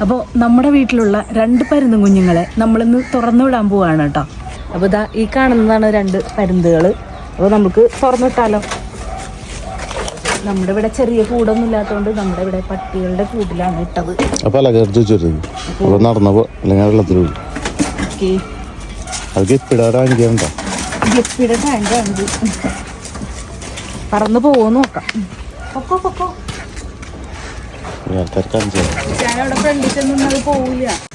അപ്പോൾ നമ്മുടെ വീട്ടിലുള്ള 2 പരുന്തും കുഞ്ഞുങ്ങളെ നമ്മളിന്ന് തുറന്നു വിടാൻ പോവാണ് കേട്ടോ. അപ്പോൾ ഇതാ ഈ കാണുന്നതാണ് 2 പരുന്തുകൾ. അപ്പോൾ നമുക്ക് തുറന്നിട്ടാലോ. നമ്മുടെ ഇവിടെ ചെറിയ കൂടൊന്നും ഇല്ലാത്തതുകൊണ്ട് നമ്മുടെ ഇവിടെ പട്ടികളുടെ കൂട്ടിലാണ് ഇട്ടത്. പറന്നു പോവോ നോക്കാം. പൊക്കോ പൊക്കോ.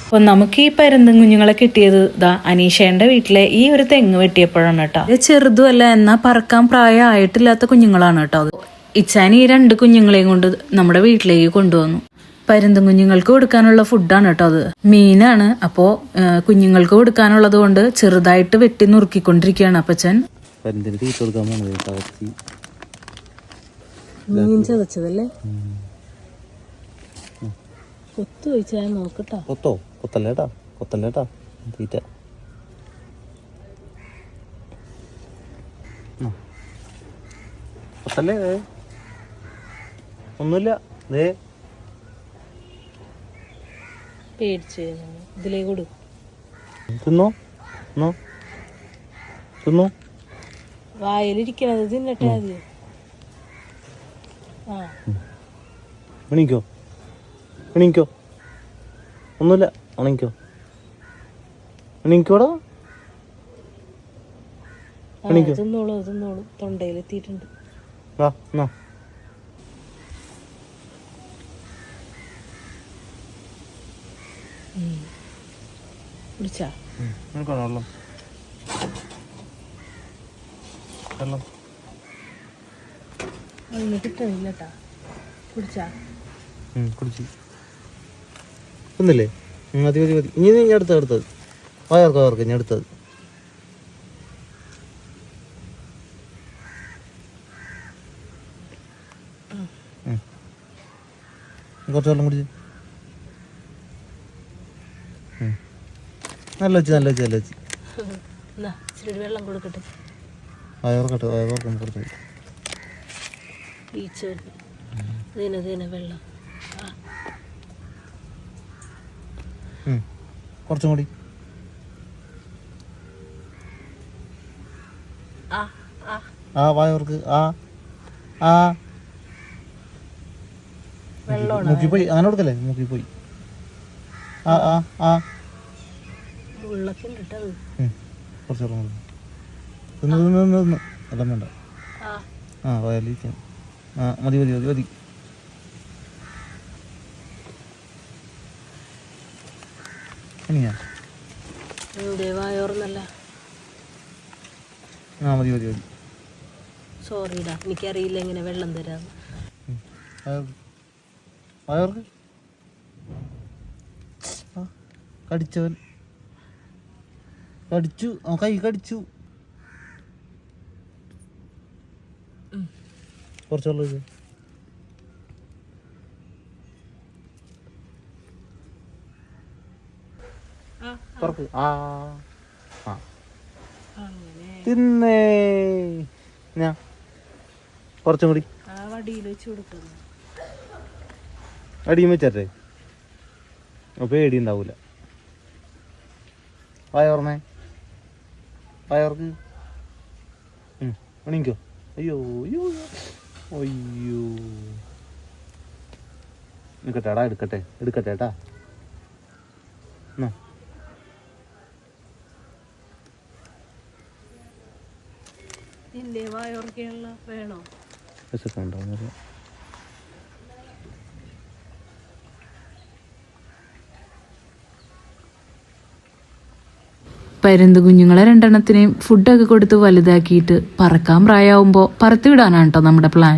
അപ്പൊ നമുക്ക് ഈ പരുന്തും കുഞ്ഞുങ്ങളെ കിട്ടിയത് ദാ അനീഷേന്റെ വീട്ടിലെ ഈ ഒരു തെങ്ങ് വെട്ടിയപ്പോഴാണ് കേട്ടോ. ഇത് ചെറുതുമല്ല, എന്നാ പറക്കാൻ പ്രായമായിട്ടില്ലാത്ത കുഞ്ഞുങ്ങളാണ് കേട്ടോ. അത് ഇച്ചാൻ ഈ 2 കുഞ്ഞുങ്ങളെയും കൊണ്ട് നമ്മുടെ വീട്ടിലേക്ക് കൊണ്ടുവന്നു. പരുന്തും കുഞ്ഞുങ്ങൾക്ക് കൊടുക്കാനുള്ള ഫുഡാണ് കേട്ടോ അത്. മീനാണ്. അപ്പോ കുഞ്ഞുങ്ങൾക്ക് കൊടുക്കാനുള്ളത് കൊണ്ട് ചെറുതായിട്ട് വെട്ടി നുറുക്കിക്കൊണ്ടിരിക്കുകയാണ് അപ്പച്ചൻ. മീൻ ചതച്ചതല്ലേ? കൊത്തു ചോദിച്ചാൽ നോക്കട്ടാ. കൊത്തല്ലേട്ടാ തീറ്റ. കൊത്തല്ലേ ഒന്നുമില്ല. പേടിച്ച് ഇതിലേക്ക് കൊടു. തിന്നോ തിന്നോ. വായിലിരിക്കണത് തിന്നട്ടെ അത്. എണീക്കോ ഒന്നുമില്ല. എണീക്കോടാ. തിന്നോളൂ തൊണ്ടയിലെത്തിയിട്ടുണ്ട്. കുടിച്ചാ കിട്ടണില്ലട്ടാ. കുടിച്ചാ ഒന്നില്ലേ? മതി ഇനി ഞാൻ അടുത്തത് വയർക്ക് ഞാൻ അടുത്തത്. കുറച്ച് വെള്ളം കുടിച്ച്. നല്ല വെച്ച് വെള്ളം കൊടുക്കട്ടെ. വയർക്കട്ടെ വെള്ളം കുറച്ചും കൂടി. വയർക്ക് മുക്കിപ്പോയി. അങ്ങനെ കൊടുക്കല്ലേ? മുക്കിപ്പോയി. കുറച്ച് വെള്ളം തിന്ന് എല്ലാം വേണ്ട. വയലിരിക്കാം. മതി എണിയാ? മതി. സോറിടാ, എനിക്കറിയില്ല എങ്ങനെ വെള്ളം തരാന്ന്. വയർക്ക് കടിച്ചവൻ കടിച്ചു. കൈ കടിച്ചു. കുറച്ച് വെള്ളം ഒഴിച്ച്. തിന്നേ. ഞാൻ കുറച്ചും കൂടി അടിയും വെച്ചേ. പേടി ഉണ്ടാവൂല. വയർക്ക് എണീക്കോ. അയ്യോ എടുക്കട്ടെടാ. എടുക്കട്ടെ. വേണോ? പരുന്ത് കുഞ്ഞുങ്ങളെ 2 ഫുഡൊക്കെ കൊടുത്ത് വലുതാക്കിയിട്ട് പറക്കാൻ പ്രായമാകുമ്പോൾ പറത്തി വിടാനാണ് കേട്ടോ നമ്മുടെ പ്ലാൻ.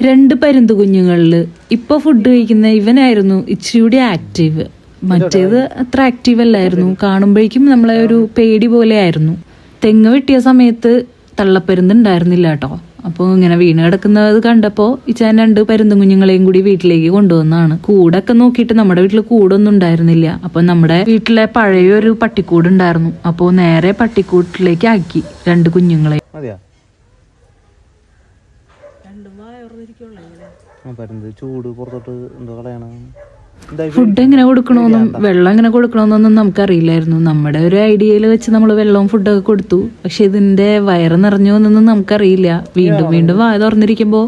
2 പരുന്ത് കുഞ്ഞുങ്ങളിൽ ഇപ്പോൾ ഫുഡ് കഴിക്കുന്ന ഇവനായിരുന്നു ഇച്ചിരി കൂടി ആക്റ്റീവ്. മറ്റേത് അത്ര ആക്റ്റീവ് അല്ലായിരുന്നു. കാണുമ്പോഴേക്കും നമ്മളെ ഒരു പേടി പോലെ ആയിരുന്നു. തെങ്ങ് വെട്ടിയ സമയത്ത് തള്ളപ്പരുന്ത് ഉണ്ടായിരുന്നില്ല കേട്ടോ. അപ്പോൾ ഇങ്ങനെ വീണ് കിടക്കുന്നത് കണ്ടപ്പോൾ ഇച്ചാൻ 2 പരുന്തും കുഞ്ഞുങ്ങളെയും കൂടി വീട്ടിലേക്ക് കൊണ്ടുവന്നാണ്. കൂടൊക്കെ നോക്കിയിട്ട് നമ്മുടെ വീട്ടിൽ കൂടൊന്നും ഉണ്ടായിരുന്നില്ല. അപ്പൊ നമ്മുടെ വീട്ടിലെ പഴയൊരു പട്ടിക്കൂട് ഉണ്ടായിരുന്നു. അപ്പോൾ നേരെ പട്ടിക്കൂട്ടിലേക്ക് ആക്കി 2 കുഞ്ഞുങ്ങളെ. ചൂട് പുറത്തോട്ട് എന്തോ കളയണം. ഫുഡ് എങ്ങനെ കൊടുക്കണമെന്നും വെള്ളം എങ്ങനെ കൊടുക്കണമെന്നൊന്നും നമുക്കറിയില്ലായിരുന്നു. നമ്മുടെ ഒരു ഐഡിയയിൽ വെച്ച് നമ്മൾ വെള്ളവും ഫുഡൊക്കെ കൊടുത്തു. പക്ഷെ ഇതിന്റെ വയറ് നിറഞ്ഞോ എന്നൊന്നും നമുക്കറിയില്ല. വീണ്ടും വീണ്ടും വായ തുറന്നിരിക്കുമ്പോൾ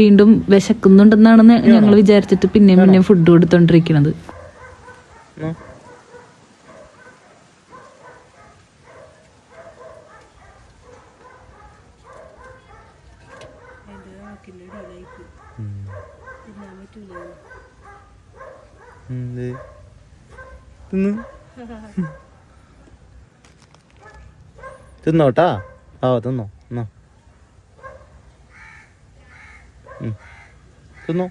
വീണ്ടും വിശക്കുന്നുണ്ടെന്നാണ് ഞങ്ങൾ വിചാരിച്ചിട്ട് പിന്നെയും ഫുഡ് കൊടുത്തോണ്ടിരിക്കണത്. തിന്നോട്ടാ. തിന്നോ എന്നാ തിന്നോ.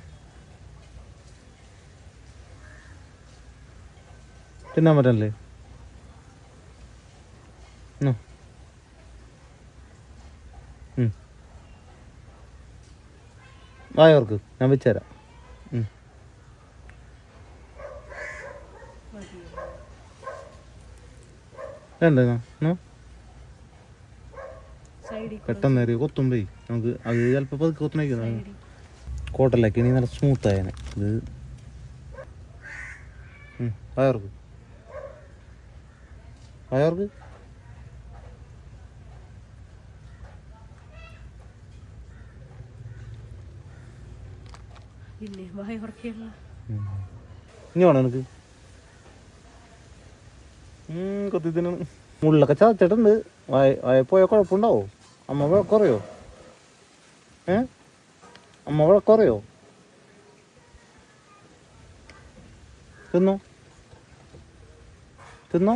തിന്നാൻ പറ്റല്ലേ? വായോർക്ക് ഞാൻ വെച്ചുതരാം. വേണ്ടോ? പെട്ടെന്ന് കൊത്തുമ്പേ നമുക്ക് അത് ചിലപ്പോൾ പതുക്കെ കൊത്തുന്നേക്കുന്നത് കോട്ടലൊക്കെ ഇനി നല്ല സ്മൂത്തായനെ. ഇത് വയർക്ക് വയർക്ക് ഇനി വേണോ എനിക്ക്? കൊത്തി തിന്നാണ്. മുള്ളൊക്കെ ചതച്ചിട്ടുണ്ട്. വായ പോയാൽ കുഴപ്പമുണ്ടാവോ? അമ്മ വഴക്കുറയോ? അമ്മ വഴക്കുറയോ? തിന്നോ തിന്നോ.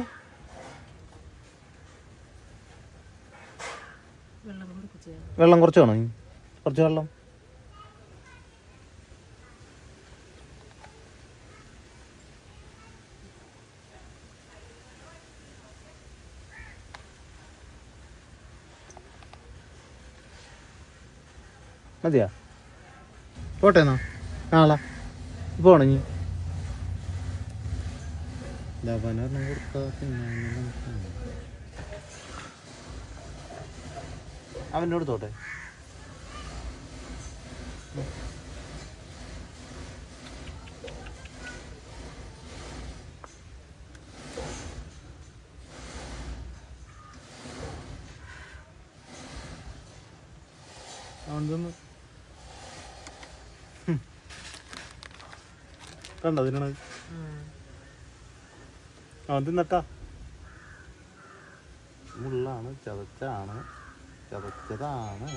വെള്ളം കുറച്ച് വേണോ? കുറച്ച് വെള്ളം. മതിയാ? പോട്ടെ എന്നാ നാളെ പോണ. ഇനി അവനോട് തോട്ടെ. അവൻ തിന്ന് കണ്ടോ തിന്നണത്? അവൻ തിന്നട്ടാ. മുള്ളാണ്, ചതച്ചാണ്, ചതച്ചതാണ്.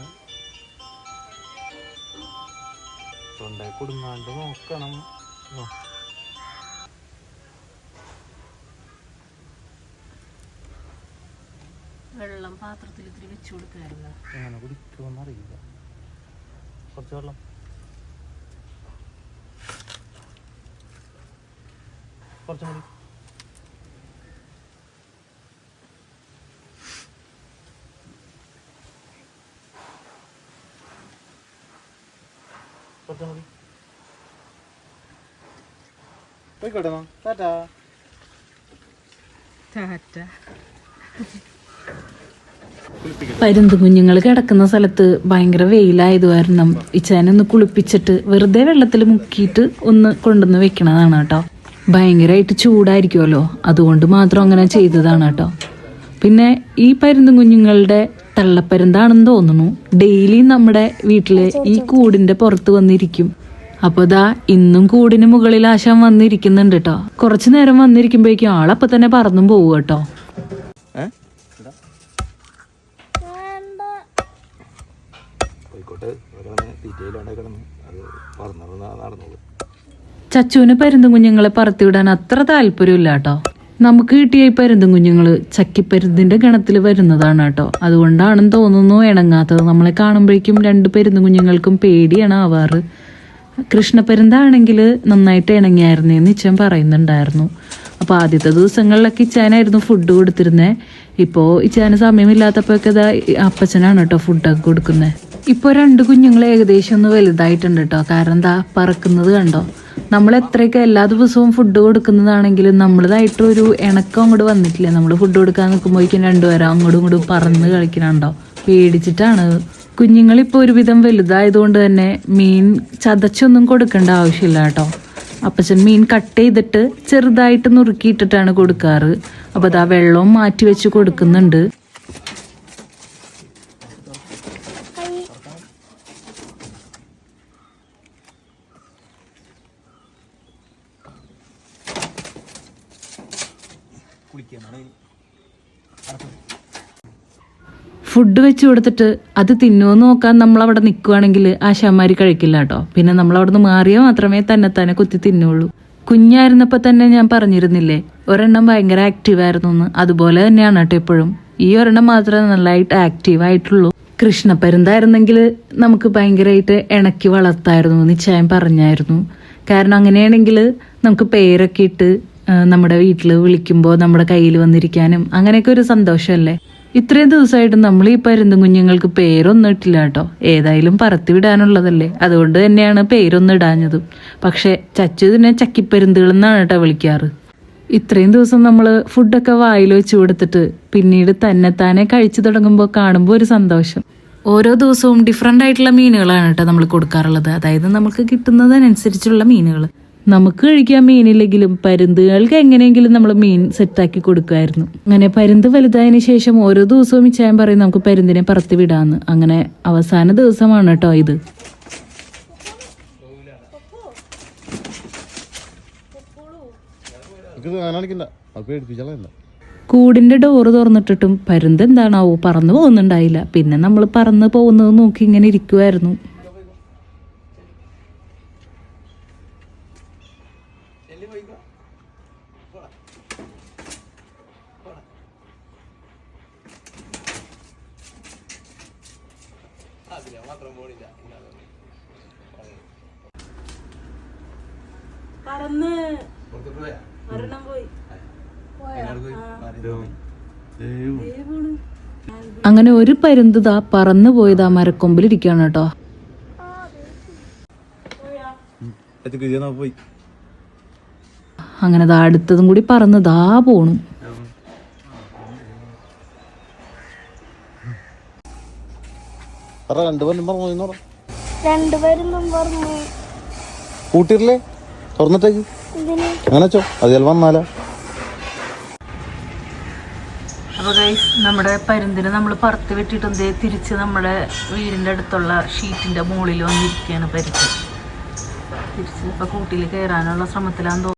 തൊണ്ടയിൽ കുടുങ്ങാണ്ട് നോക്കണം. വെള്ളം പാത്രത്തിൽ ഇത്തിരി വെച്ചു കൊടുക്കാറില്ല. എങ്ങനെ കുടിക്കുമെന്നറിയില്ല. കുറച്ച് വെള്ളം. കുറച്ചും കൂടി. കുറച്ചും കൂടി. പോയിക്കോട്ടെ. ടാറ്റാ. പരുന്ത് കുഞ്ഞുങ്ങൾ കിടക്കുന്ന സ്ഥലത്ത് ഭയങ്കര വെയിലായത് കാരണം ഇച്ചാനൊന്ന് കുളിപ്പിച്ചിട്ട് വെറുതെ വെള്ളത്തിൽ മുക്കിയിട്ട് ഒന്ന് കൊണ്ടുവന്ന് വെക്കണതാണ് കേട്ടോ. ഭയങ്കരമായിട്ട് ചൂടായിരിക്കുമല്ലോ, അതുകൊണ്ട് മാത്രം അങ്ങനെ ചെയ്തതാണ് കേട്ടോ. പിന്നെ ഈ പരുന്ത് കുഞ്ഞുങ്ങളുടെ തള്ളപ്പരുന്താണെന്ന് തോന്നുന്നു. ഡെയിലി നമ്മുടെ വീട്ടില് ഈ കൂടിന്റെ പുറത്ത് വന്നിരിക്കും. അപ്പൊ ദാ ഇന്നും കൂടിന് മുകളിൽ ആശാൻ വന്നിരിക്കുന്നുണ്ട് കേട്ടോ. കുറച്ചു നേരം വന്നിരിക്കുമ്പോഴേക്കും ആളപ്പൊ തന്നെ പറന്നും പോവുക കേട്ടോ. ചച്ചുവിന് പരുന്തും കുഞ്ഞുങ്ങളെ പറത്തിവിടാൻ അത്ര താല്പര്യമില്ല കേട്ടോ. നമുക്ക് കിട്ടിയ ഈ പരുന്തും കുഞ്ഞുങ്ങള് ചക്കിപ്പരുന്തിന്റെ ഗണത്തിൽ വരുന്നതാണ് കേട്ടോ. അതുകൊണ്ടാണെന്ന് തോന്നുന്നു ഇണങ്ങാത്തത്. നമ്മളെ കാണുമ്പോഴേക്കും രണ്ട് പരുന്തും കുഞ്ഞുങ്ങൾക്കും പേടിയാണ് ആവാറ്. കൃഷ്ണപ്പരുന്താണെങ്കിൽ നന്നായിട്ട് ഇണങ്ങിയായിരുന്നേന്ന് ഇച്ചാൻ പറയുന്നുണ്ടായിരുന്നു. അപ്പൊ ആദ്യത്തെ ദിവസങ്ങളിലൊക്കെ ഇച്ചാനായിരുന്നു ഫുഡ് കൊടുത്തിരുന്നേ. ഇപ്പോ ഇച്ചാന് സമയമില്ലാത്തപ്പോഴൊക്കെ അപ്പച്ചനാണ് കേട്ടോ ഫുഡൊക്കെ കൊടുക്കുന്നത്. ഇപ്പൊ രണ്ട് കുഞ്ഞുങ്ങൾ ഏകദേശം ഒന്ന് വലുതായിട്ടുണ്ട് കേട്ടോ. കാരണം എന്താ പറക്കുന്നത് കണ്ടോ. നമ്മൾ എത്രയൊക്കെ എല്ലാ ദിവസവും ഫുഡ് കൊടുക്കുന്നതാണെങ്കിലും നമ്മളതായിട്ടൊരു ഇണക്കം അങ്ങോട്ട് വന്നിട്ടില്ല. നമ്മൾ ഫുഡ് കൊടുക്കാൻ നിൽക്കുമ്പോഴേക്കും രണ്ടുപേരും അങ്ങോട്ടും ഇങ്ങോട്ടും പറന്ന് കളിക്കണുണ്ടോ. പേടിച്ചിട്ടാണ്. കുഞ്ഞുങ്ങളിപ്പോൾ ഒരുവിധം വലുതായതുകൊണ്ട് തന്നെ മീൻ ചതച്ചൊന്നും കൊടുക്കേണ്ട ആവശ്യമില്ല കേട്ടോ. അപ്പച്ചൻ മീൻ കട്ട് ചെയ്തിട്ട് ചെറുതായിട്ട് നുറുക്കിയിട്ടിട്ടാണ് കൊടുക്കാറ്. അപ്പോൾ അതാ വെള്ളവും മാറ്റി വെച്ച് കൊടുക്കുന്നുണ്ട്. ഫുഡ് വെച്ച് കൊടുത്തിട്ട് അത് തിന്നുമോ നോക്കാൻ നമ്മളവിടെ നിൽക്കുവാണെങ്കിൽ ആശാന്മാർ കഴിക്കില്ല കേട്ടോ. പിന്നെ നമ്മളവിടെ നിന്ന് മാറിയാൽ മാത്രമേ തന്നെ കുത്തി തിന്നുള്ളൂ. കുഞ്ഞായിരുന്നപ്പോൾ തന്നെ ഞാൻ പറഞ്ഞിരുന്നില്ലേ ഒരെണ്ണം ഭയങ്കര ആക്റ്റീവായിരുന്നു എന്ന്. അതുപോലെ തന്നെയാണ് കേട്ടോ ഇപ്പോഴും. ഈ ഒരെണ്ണം മാത്രമേ നല്ലതായിട്ട് ആക്റ്റീവായിട്ടുള്ളൂ. കൃഷ്ണപ്പരുന്തായിരുന്നെങ്കിൽ നമുക്ക് ഭയങ്കരമായിട്ട് ഇണക്കി വളർത്തായിരുന്നു നിശ്ചയം പറഞ്ഞായിരുന്നു. കാരണം അങ്ങനെയാണെങ്കിൽ നമുക്ക് പേരൊക്കെ ഇട്ട് നമ്മുടെ വീട്ടിൽ വിളിക്കുമ്പോൾ നമ്മുടെ കയ്യിൽ വന്നിരിക്കാനും അങ്ങനെയൊക്കെ ഒരു സന്തോഷമല്ലേ. ഇത്രയും ദിവസമായിട്ട് നമ്മൾ ഈ പരുന്തും കുഞ്ഞുങ്ങൾക്ക് പേരൊന്നും ഇട്ടില്ല കേട്ടോ. ഏതായാലും പറത്തി വിടാനുള്ളതല്ലേ, അതുകൊണ്ട് തന്നെയാണ് പേരൊന്നും ഇടാഞ്ഞതും. പക്ഷെ ചച്ചു ഇതിനെ ചക്കിപ്പരുന്തുകൾ എന്നാണ് കേട്ടോ വിളിക്കാറ്. ഇത്രയും ദിവസം നമ്മൾ ഫുഡൊക്കെ വായിൽ വെച്ച് കൊടുത്തിട്ട് പിന്നീട് തന്നെത്താനെ കഴിച്ചു തുടങ്ങുമ്പോൾ കാണുമ്പോൾ ഒരു സന്തോഷം. ഓരോ ദിവസവും ഡിഫറെൻ്റ് ആയിട്ടുള്ള മീനുകളാണ് കേട്ടോ നമ്മൾ കൊടുക്കാറുള്ളത്. അതായത് നമുക്ക് കിട്ടുന്നതിനനുസരിച്ചുള്ള മീനുകൾ. നമുക്ക് കഴിക്കാൻ മീനില്ലെങ്കിലും പരുന്തുകൾക്ക് എങ്ങനെയെങ്കിലും നമ്മൾ മീൻ സെറ്റാക്കി കൊടുക്കുമായിരുന്നു. അങ്ങനെ പരുന്ത് വലുതായതിനു ശേഷം ഓരോ ദിവസവും മിച്ചായം പറയും നമുക്ക് പരുന്തിനെ പറത്തി വിടാന്ന്. അങ്ങനെ അവസാന ദിവസമാണ് കേട്ടോ ഇത്. കൂടിന്റെ ഡോറ് തുറന്നിട്ടിട്ടും പരുന്ത് എന്താണാവോ പറന്നു പോകുന്നുണ്ടായില്ല. പിന്നെ നമ്മൾ പറന്നു പോകുന്നത് നോക്കി ഇങ്ങനെ ഇരിക്കുമായിരുന്നു. അങ്ങനെ ഒരു പരുന്ത് പറന്നു പോയത് ആ മരക്കൊമ്പിലിരിക്കാണ് കേട്ടോ. അങ്ങനെ അടുത്തതും കൂടി പറന്ന് പോണു. കൂട്ടിരില്ലേ തുറന്നിട്ടേക്ക് അങ്ങനെ അതിൽ വന്നാലോ. അപ്പോൾ ഗൈസ് നമ്മുടെ പരുന്തിനെ നമ്മൾ പറത്ത് വെട്ടിയിട്ട് തിരിച്ച് നമ്മുടെ വീടിൻ്റെ അടുത്തുള്ള ഷീറ്റിൻ്റെ മുകളിൽ വന്നിരിക്കുകയാണ് പരുത്ത്. തിരിച്ച് ഇപ്പോൾ കൂട്ടിൽ കയറാനുള്ള ശ്രമത്തിലാന്ന് തോന്നുന്നു.